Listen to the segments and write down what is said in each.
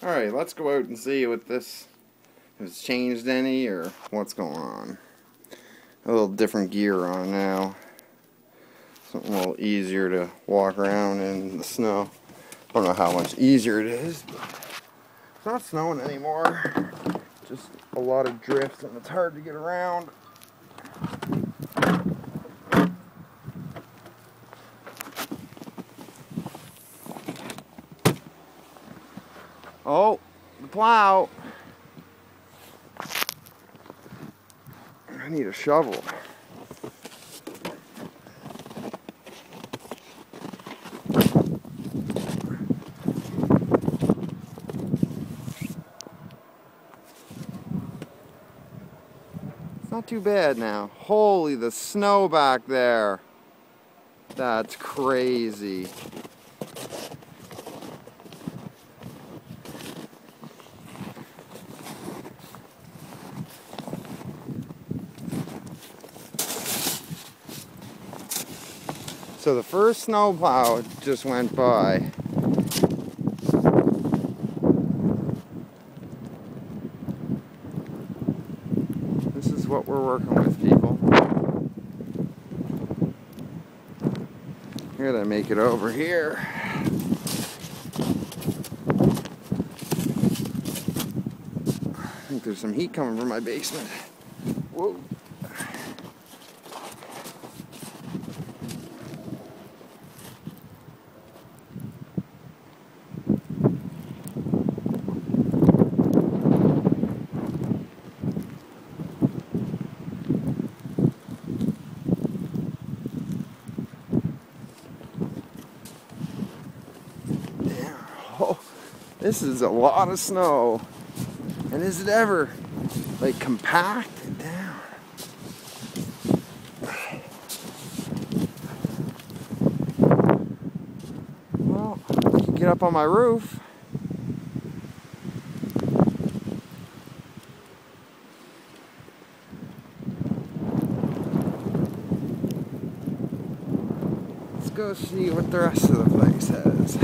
Alright, let's go out and see what this has changed any or what's going on. A little different gear on now. Something a little easier to walk around in the snow. I don't know how much easier it is, but it's not snowing anymore. Just a lot of drift and it's hard to get around. Oh, the plow. I need a shovel. It's not too bad now. Holy, the snow back there. That's crazy. So the first snowplow just went by. This is what we're working with, people. I gotta make it over here. I think there's some heat coming from my basement. Whoa. Oh, this is a lot of snow. And is it ever like compacted down? Well, I can get up on my roof. Let's go see what the rest of the place has.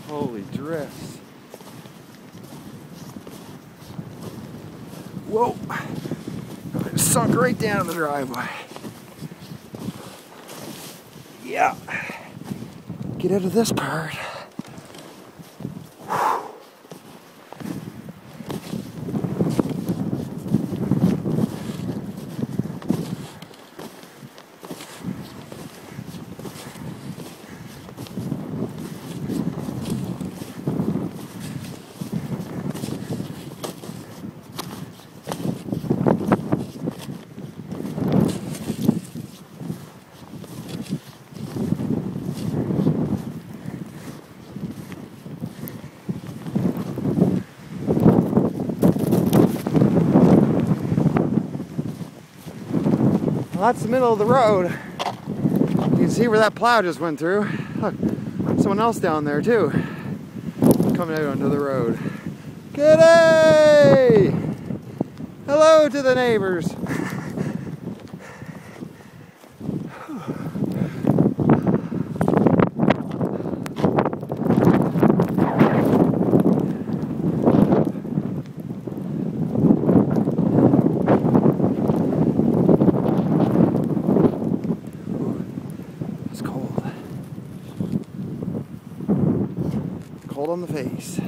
Holy drifts. Whoa. I just sunk right down the driveway. Yeah. Get out of this part. Well, that's the middle of the road. You can see where that plow just went through. Look, someone else down there too, coming out onto the road. Kitty! Hello to the neighbors. Cold on the face.